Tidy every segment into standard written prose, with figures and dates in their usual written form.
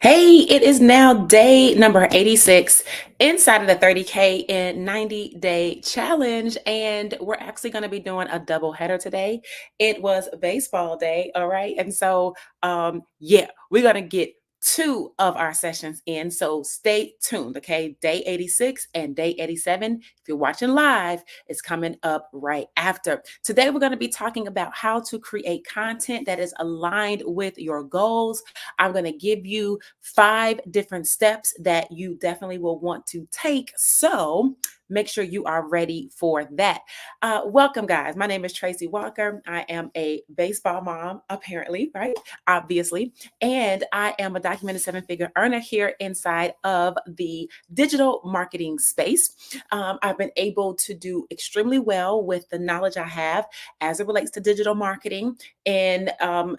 Hey, it is now day number 86 inside of the 30K in 90-day challenge. And we're actually going to be doing a double header today. It was baseball day. All right. And so, yeah, we're going to get two of our sessions in. So stay tuned. Okay. Day 86 and day 87. If you're watching live, it's coming up right after. Today, we're going to be talking about how to create content that is aligned with your goals. I'm going to give you 5 different steps that you definitely will want to take. So make sure you are ready for that. Welcome, guys. My name is Tracy Walker. I am a baseball mom, apparently, right? Obviously. And I am a documented 7-figure earner here inside of the digital marketing space. I've been able to do extremely well with the knowledge I have as it relates to digital marketing in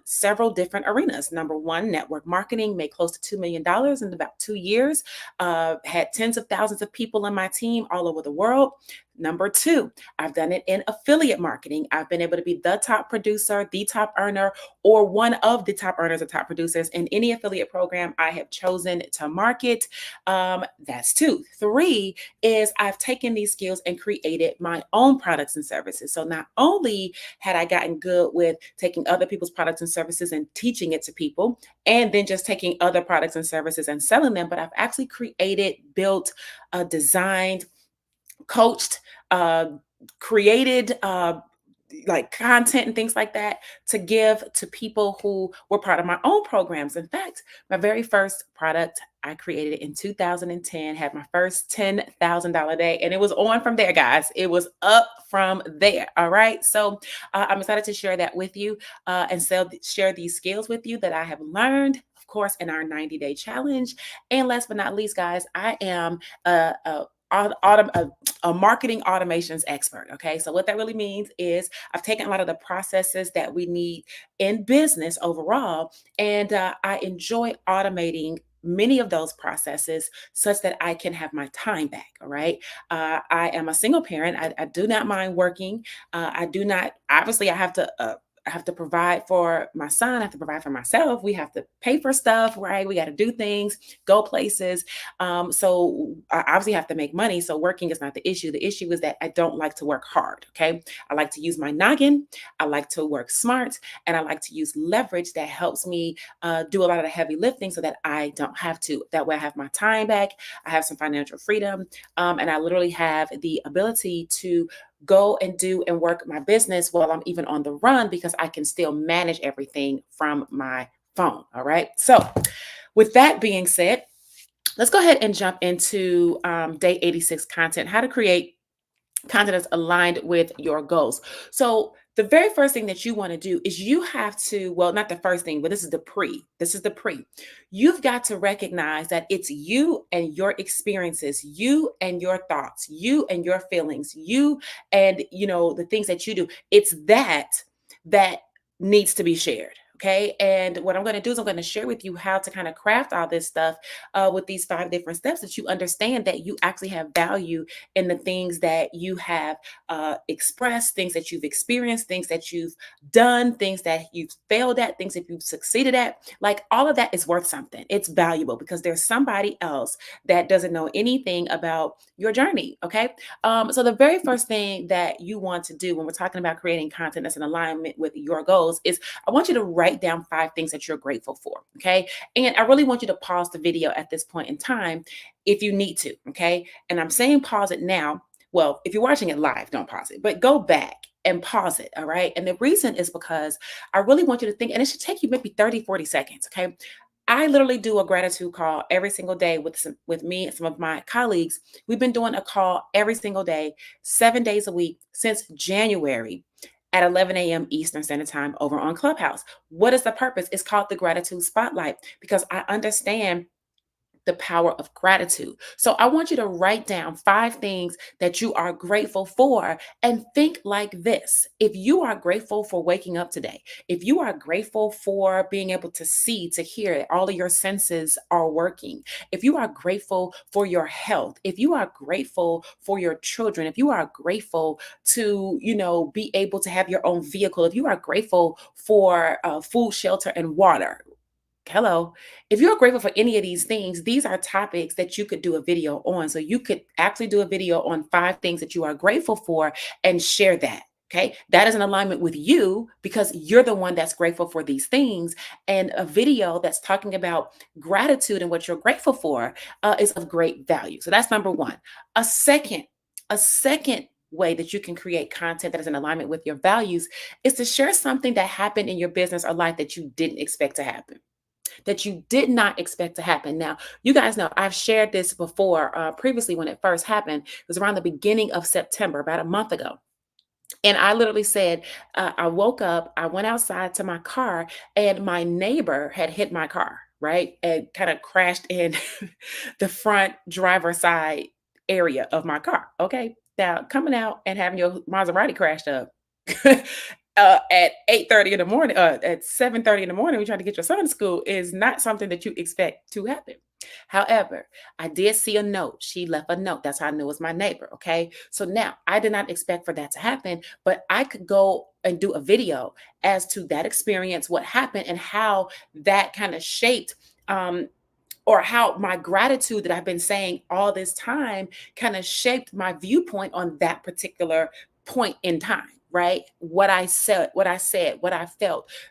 several different arenas. Number one, network marketing, made close to $2 million in about 2 years, had tens of thousands of people in my team all over the world. Number two, I've done it in affiliate marketing. I've been able to be the top producer, the top earner, or one of the top earners or top producers in any affiliate program I have chosen to market. That's two. Three is I've taken these skills and created my own products and services. So not only had I gotten good with taking other people's products and services and teaching it to people, and then just taking other products and services and selling them, but I've actually created, built, designed, coached, uh, created like content and things like that to give to people who were part of my own programs. In fact, my very first product I created in 2010, had my first $10,000 day, and it was on from there, guys. It was up from there. All right. So I'm excited to share that with you share these skills with you that I have learned, of course, in our 90-day challenge. And last but not least, guys, I am a marketing automations expert. Okay. So what that really means is I've taken a lot of the processes that we need in business overall, and I enjoy automating many of those processes such that I can have my time back. All right. I am a single parent. I do not mind working. I do not, obviously, I have to provide for my son. I have to provide for myself. We have to pay for stuff, right? We got to do things, go places. So I obviously have to make money. So working is not the issue. The issue is that I don't like to work hard. Okay. I like to use my noggin. I like to work smart, and I like to use leverage that helps me do a lot of the heavy lifting so that I don't have to. That way I have my time back. I have some financial freedom. And I literally have the ability to go and do and work my business while I'm even on the run, because I can still manage everything from my phone. All right. So with that being said, let's go ahead and jump into day 86 content, how to create content that's aligned with your goals. So the very first thing that you want to do is you have to, well, not the first thing, but this is the pre. This is the pre. You've got to recognize that it's you and your experiences, you and your thoughts, you and your feelings, you and the things that you do. It's that needs to be shared. Okay. And what I'm going to do is I'm going to share with you how to kind of craft all this stuff with these 5 different steps, that you understand that you actually have value in the things that you have expressed, things that you've experienced, things that you've done, things that you've failed at, things that you've succeeded at. Like, all of that is worth something. It's valuable because there's somebody else that doesn't know anything about your journey. Okay. So the very first thing that you want to do when we're talking about creating content that's in alignment with your goals is I want you to write down 5 things that you're grateful for. Okay. And I really want you to pause the video at this point in time if you need to. Okay. And I'm saying pause it now. Well, if you're watching it live, don't pause it, but go back and pause it. All right. And the reason is because I really want you to think, and it should take you maybe 30, 40 seconds. Okay. I literally do a gratitude call every single day with me and some of my colleagues. We've been doing a call every single day, 7 days a week since January at 11 a.m. Eastern Standard Time over on Clubhouse. What is the purpose? It's called the Gratitude Spotlight, because I understand the power of gratitude. So I want you to write down 5 things that you are grateful for, and think like this. If you are grateful for waking up today, if you are grateful for being able to see, to hear, all of your senses are working, if you are grateful for your health, if you are grateful for your children, if you are grateful to, be able to have your own vehicle, if you are grateful for food, shelter, and water, Hello. If you're grateful for any of these things, these are topics that you could do a video on. So you could actually do a video on 5 things that you are grateful for and share that. Okay. That is in alignment with you because you're the one that's grateful for these things. And a video that's talking about gratitude and what you're grateful for is of great value. So that's number one. A second, a second way that you can create content that is in alignment with your values is to share something that happened in your business or life that you didn't expect to happen, that you did not expect to happen. Now, you guys know I've shared this before previously when it first happened. It was around the beginning of September, about a month ago. And I literally said, I woke up, I went outside to my car, and my neighbor had hit my car, right? And kind of crashed in the front driver's side area of my car. Okay. Now, coming out and having your Maserati crashed up at 8:30 in the morning, at 7:30 in the morning, we're trying to get your son to school is not something that you expect to happen. However, I did see a note. She left a note. That's how I knew it was my neighbor. Okay. So now I did not expect for that to happen, but I could go and do a video as to that experience, what happened, and how that kind of shaped or how my gratitude that I've been saying all this time kind of shaped my viewpoint on that particular point in time, right? What I felt.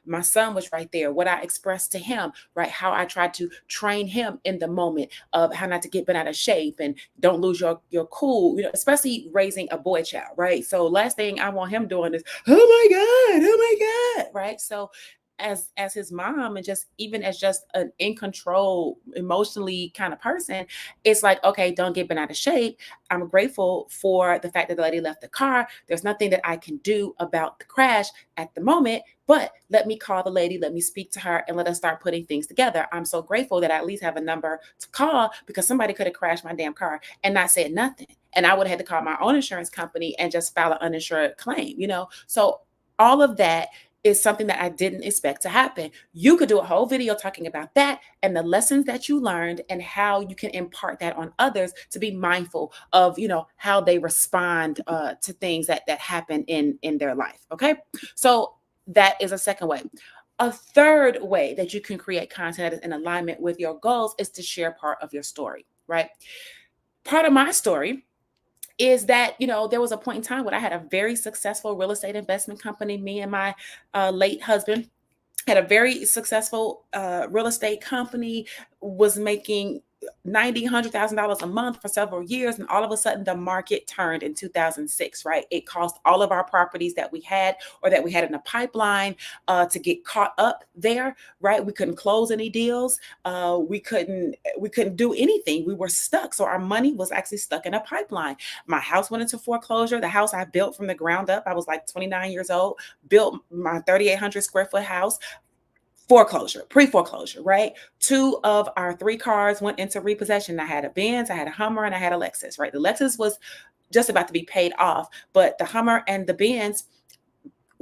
My son was right there, what I expressed to him, right? How I tried to train him in the moment of how not to get bent out of shape and don't lose your cool, especially raising a boy child, right? So last thing I want him doing is, oh my God, right? So as his mom and just even as just an in control emotionally kind of person, it's like, okay, don't get bent out of shape. I'm grateful for the fact that the lady left the car. There's nothing that I can do about the crash at the moment, but let me call the lady, let me speak to her, and let us start putting things together. I'm so grateful that I at least have a number to call because somebody could have crashed my damn car and not said nothing, and I would have had to call my own insurance company and just file an uninsured claim. So all of that is something that I didn't expect to happen. You could do a whole video talking about that and the lessons that you learned and how you can impart that on others to be mindful of, how they respond to things that happen in their life. Okay, so that is a second way. A third way that you can create content that is in alignment with your goals is to share part of your story. Right, part of my story is that there was a point in time when I had a very successful real estate investment company. Me and my late husband had a very successful real estate company, was making 90 $100,000 a month for several years, and all of a sudden the market turned in 2006. Right, it caused all of our properties that we had or that we had in the pipeline to get caught up there. Right, we couldn't close any deals. We couldn't do anything. We were stuck, so our money was actually stuck in a pipeline. My house went into foreclosure. The house I built from the ground up, I was like 29 years old, built my 3,800 square foot house. Foreclosure, pre-foreclosure, right? 2 of our 3 cars went into repossession. I had a Benz, I had a Hummer, and I had a Lexus, right? The Lexus was just about to be paid off, but the Hummer and the Benz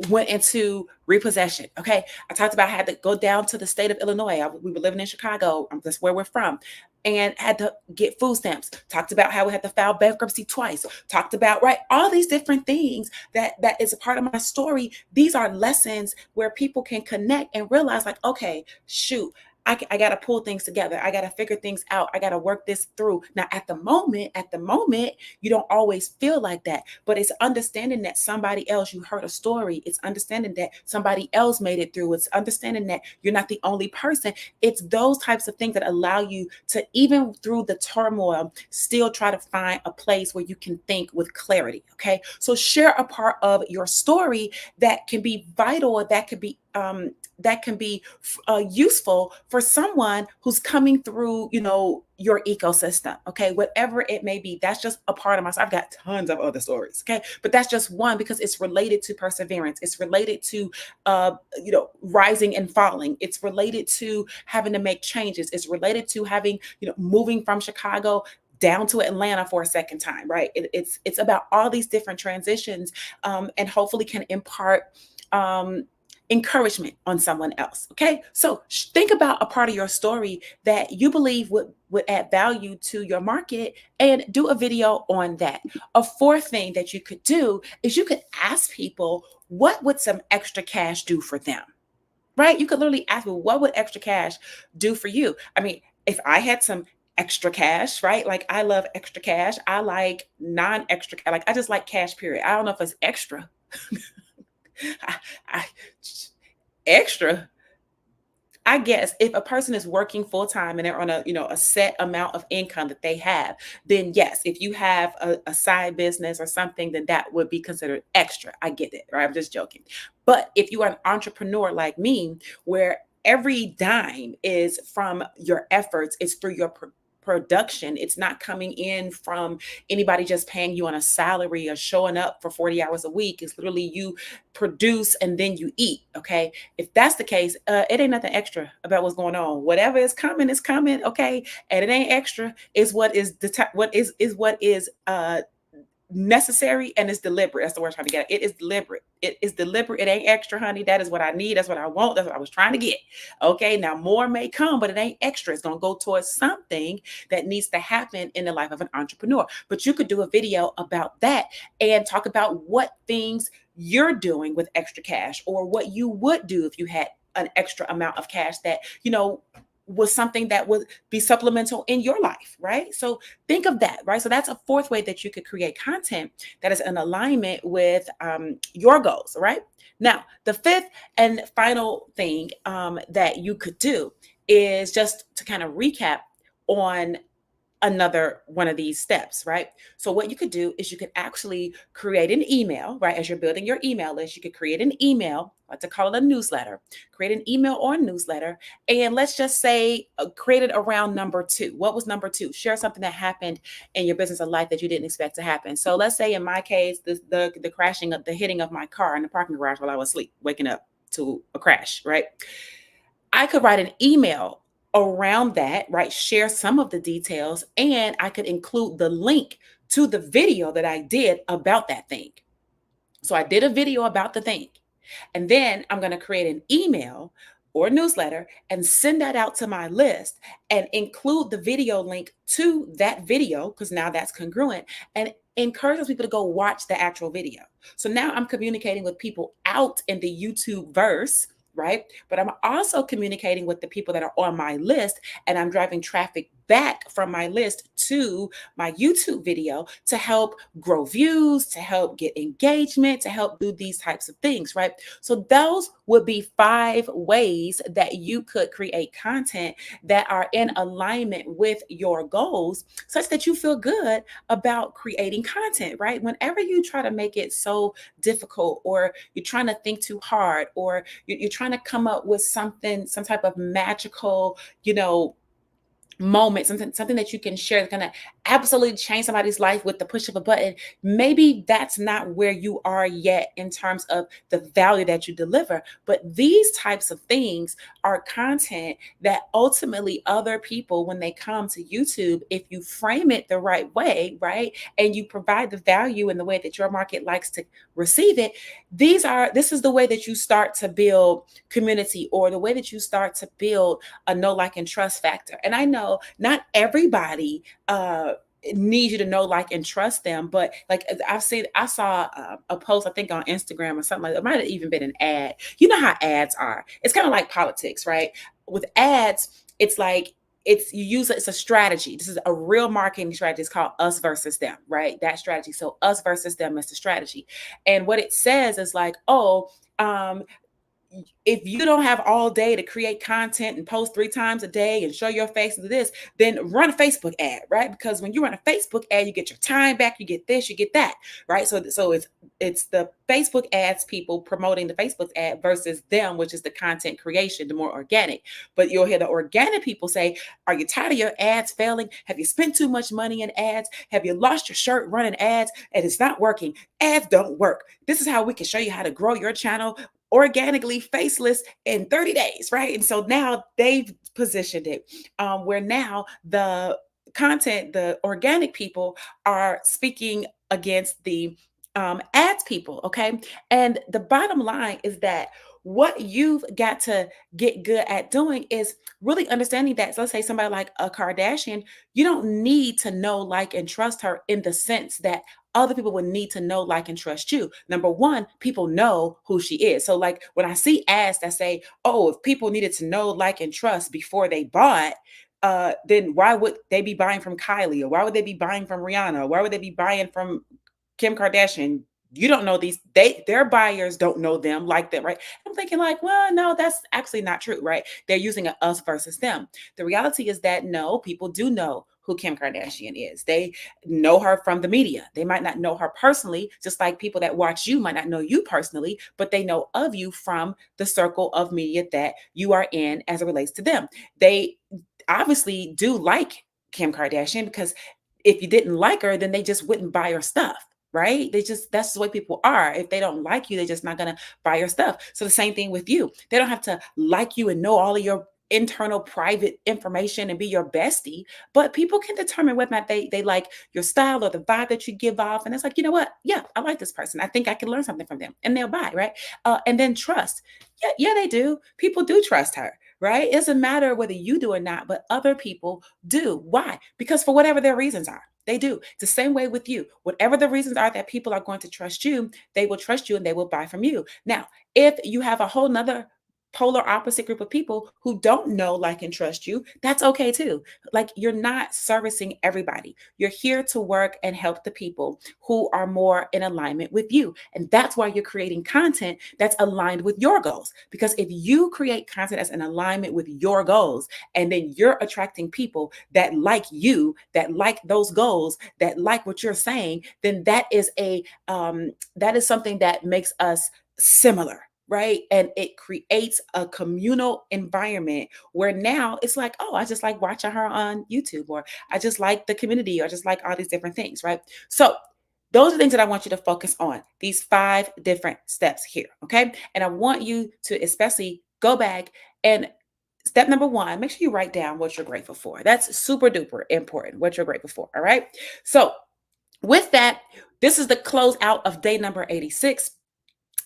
went into repossession. Okay. I talked about I had to go down to the state of Illinois. We were living in Chicago. That's where we're from. And had to get food stamps. Talked about how we had to file bankruptcy twice. Talked about, right, all these different things that is a part of my story. These are lessons where people can connect and realize, like, okay, shoot, I got to pull things together. I got to figure things out. I got to work this through. Now, at the moment, you don't always feel like that, but it's understanding that somebody else, you heard a story. It's understanding that somebody else made it through. It's understanding that you're not the only person. It's those types of things that allow you to, even through the turmoil, still try to find a place where you can think with clarity. Okay. So share a part of your story that can be vital, that can be useful for someone who's coming through, your ecosystem. Okay, whatever it may be, that's just a part of my. I've got tons of other stories. Okay, but that's just one because it's related to perseverance. It's related to, rising and falling. It's related to having to make changes. It's related to having, moving from Chicago down to Atlanta for a second time, right? It's about all these different transitions, and hopefully can impart encouragement on someone else. Okay, so think about a part of your story that you believe would add value to your market and do a video on that. A fourth thing that you could do is you could ask people, what would some extra cash do for them? right? You could literally ask, well, what would extra cash do for you? I mean, if I had some extra cash, right? Like I love extra cash. I like non-extra, like I just like cash, period. I don't know if it's extra. I, I, extra. I guess if a person is working full time and they're on a, a set amount of income that they have, then yes, if you have a side business or something, then that would be considered extra. I get it, right? I'm just joking. But if you are an entrepreneur like me, where every dime is from your efforts, it's through your production. It's not coming in from anybody just paying you on a salary or showing up for 40 hours a week. It's literally you produce and then you eat. Okay, if that's the case, it ain't nothing extra about what's going on. Whatever is coming, okay, and it ain't extra. Is what is what is necessary, and it's deliberate. That's the word I'm trying to get at. It is deliberate. It is deliberate. It ain't extra, honey. That is what I need. That's what I want. That's what I was trying to get. Okay. Now more may come, but it ain't extra. It's gonna go towards something that needs to happen in the life of an entrepreneur. But you could do a video about that and talk about what things you're doing with extra cash, or what you would do if you had an extra amount of cash that was something that would be supplemental in your life, right? So think of that, right? So that's a fourth way that you could create content that is in alignment with your goals, right? Now, the fifth and final thing that you could do is just to kind of recap on another one of these steps, right? So what you could do is you could actually create an email, right? As you're building your email list, you could create an email, I like to call it a newsletter. Create an email or a newsletter, and let's just say create it around number two. What was number two? Share something that happened in your business or life that you didn't expect to happen. So let's say in my case, the crashing of the hitting of my car in the parking garage while I was asleep, waking up to a crash, right? I could write an email around that, right? Share some of the details, and I could include the link to the video that I did about that thing. So I did a video about the thing. And then I'm going to create an email or newsletter and send that out to my list and include the video link to that video, because now that's congruent, and encourage those people to go watch the actual video. So now I'm communicating with people out in the YouTube verse, right? But I'm also communicating with the people that are on my list, and I'm driving traffic back from my list to my YouTube video to help grow views, to help get engagement, to help do these types of things, right? So those would be 5 ways that you could create content that are in alignment with your goals, such that you feel good about creating content, right? Whenever you try to make it so difficult, or you're trying to think too hard, or you're trying to come up with something, some type of magical, moment, something that you can share that's gonna absolutely change somebody's life with the push of a button, maybe that's not where you are yet in terms of the value that you deliver. But these types of things are content that ultimately other people, when they come to YouTube, if you frame it the right way, right, and you provide the value in the way that your market likes to receive it, this is the way that you start to build community, or the way that you start to build a know, like, and trust factor. And I know not everybody needs you to know, like, and trust them, but like I saw a post, I think on Instagram or something like that. It might have even been an ad. You know how ads are. It's kind of like politics, right? With ads, it's like it's a strategy. This is a real marketing strategy. It's called us versus them, right? That strategy. So us versus them is the strategy. And what it says is like, oh, um, if you don't have all day to create content and post 3 times a day and show your face and do this, then run a Facebook ad, right? Because when you run a Facebook ad, you get your time back, you get this, you get that, right? So it's the Facebook ads people promoting the Facebook ad versus them, which is the content creation, the more organic. But you'll hear the organic people say, are you tired of your ads failing? Have you spent too much money in ads? Have you lost your shirt running ads and it's not working? Ads don't work. This is how we can show you how to grow your channel organically, faceless, in 30 days, right? And so now they've positioned it where now the organic people are speaking against the ads people, okay? And the bottom line is that what you've got to get good at doing is really understanding that. So let's say somebody like a Kardashian, you don't need to know, like, and trust her in the sense that other people would need to know, like, and trust you. Number one, people know who she is. So, like, when I see ads that say, oh, if people needed to know, like, and trust before they bought, then why would they be buying from Kylie? Or why would they be buying from Rihanna? Or why would they be buying from Kim Kardashian? You don't know these, their buyers don't know them like that, right? I'm thinking like, well, no, that's actually not true, right? They're using a us versus them. The reality is that no, people do know who Kim Kardashian is. They know her from the media. They might not know her personally, just like people that watch you might not know you personally, but they know of you from the circle of media that you are in as it relates to them. They obviously do like Kim Kardashian, because if you didn't like her, then they just wouldn't buy her stuff, right? They just, that's the way people are. If they don't like you, they're just not going to buy your stuff. So the same thing with you. They don't have to like you and know all of your internal private information and be your bestie, but people can determine whether or not they like your style or the vibe that you give off. And it's like, you know what? Yeah, I like this person. I think I can learn something from them, and they'll buy, right? And then trust. Yeah, yeah, they do. People do trust her, right? It doesn't matter whether you do or not, but other people do. Why? Because for whatever their reasons are, they do. It's the same way with you. Whatever the reasons are that people are going to trust you, they will trust you and they will buy from you. Now, if you have a whole nother polar opposite group of people who don't know, like, and trust you, that's okay too. Like, you're not servicing everybody. You're here to work and help the people who are more in alignment with you. And that's why you're creating content that's aligned with your goals. Because if you create content that's in alignment with your goals, and then you're attracting people that like you, that like those goals, that like what you're saying, then that is something that makes us similar, right? And it creates a communal environment where now it's like, oh, I just like watching her on YouTube, or I just like the community, or just like all these different things, right? So those are things that I want you to focus on, these 5 different steps here, okay? And I want you to especially go back and step number 1, make sure you write down what you're grateful for. That's super duper important, what you're grateful for, all right? So with that, this is the closeout of day number 86.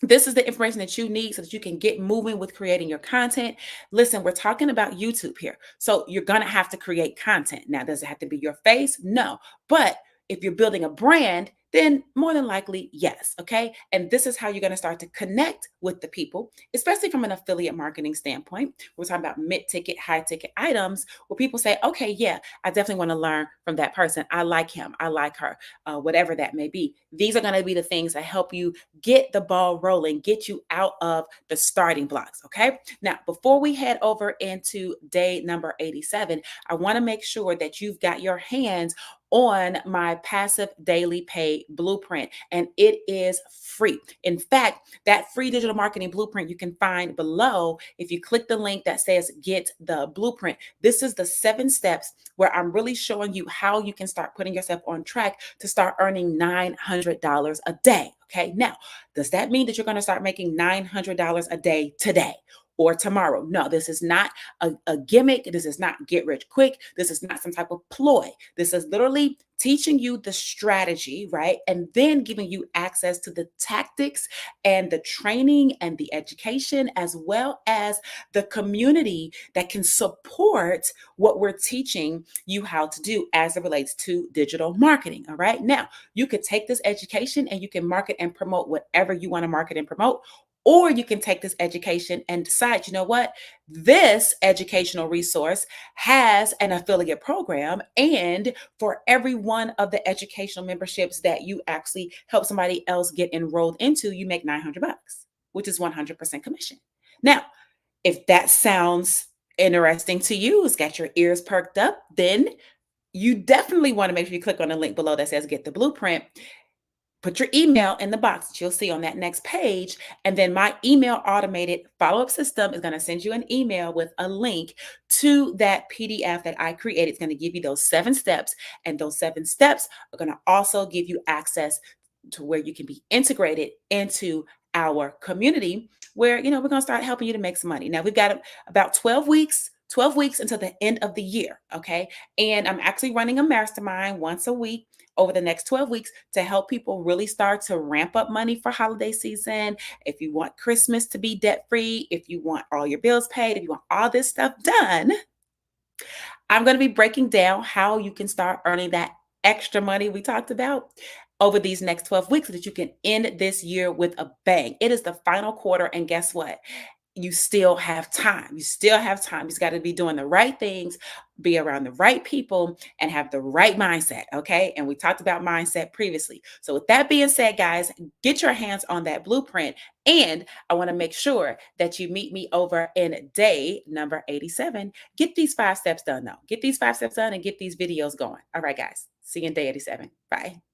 This is the information that you need so that you can get moving with creating your content. Listen, we're talking about YouTube here. So you're going to have to create content. Now, does it have to be your face? No. But if you're building a brand, then more than likely, yes. Okay. And this is how you're going to start to connect with the people, especially from an affiliate marketing standpoint. We're talking about mid ticket, high ticket items where people say, okay, yeah, I definitely want to learn from that person. I like him. I like her, whatever that may be. These are going to be the things that help you get the ball rolling, get you out of the starting blocks. Okay. Now, before we head over into day number 87, I want to make sure that you've got your hands on my passive daily pay blueprint, and it is free. In fact, that free digital marketing blueprint you can find below if you click the link that says get the blueprint. This is the 7 steps where I'm really showing you how you can start putting yourself on track to start earning $900 a day. Okay. Now, does that mean that you're going to start making $900 a day today or tomorrow? No, this is not a gimmick. This is not get rich quick. This is not some type of ploy. This is literally teaching you the strategy, right? And then giving you access to the tactics and the training and the education, as well as the community that can support what we're teaching you how to do as it relates to digital marketing. All right. Now, you could take this education and you can market and promote whatever you want to market and promote. Or you can take this education and decide, you know what, this educational resource has an affiliate program. And for every one of the educational memberships that you actually help somebody else get enrolled into, you make $900, which is 100% commission. Now, if that sounds interesting to you, it's got your ears perked up, then you definitely want to make sure you click on the link below that says get the blueprint. Put your email in the box that you'll see on that next page. And then my email automated follow-up system is going to send you an email with a link to that PDF that I created. It's going to give you those 7 steps. And those 7 steps are going to also give you access to where you can be integrated into our community where, we're going to start helping you to make some money. Now, we've got about 12 weeks 12 weeks until the end of the year. Okay. And I'm actually running a mastermind once a week over the next 12 weeks to help people really start to ramp up money for holiday season. If you want Christmas to be debt free, if you want all your bills paid, if you want all this stuff done, I'm going to be breaking down how you can start earning that extra money we talked about over these next 12 weeks so that you can end this year with a bang. It is the final quarter. And guess what? You still have time. You still have time. You just got to be doing the right things, be around the right people, and have the right mindset. Okay. And we talked about mindset previously. So, with that being said, guys, get your hands on that blueprint. And I want to make sure that you meet me over in day number 87. Get these 5 steps done, though. Get these 5 steps done and get these videos going. All right, guys. See you in day 87. Bye.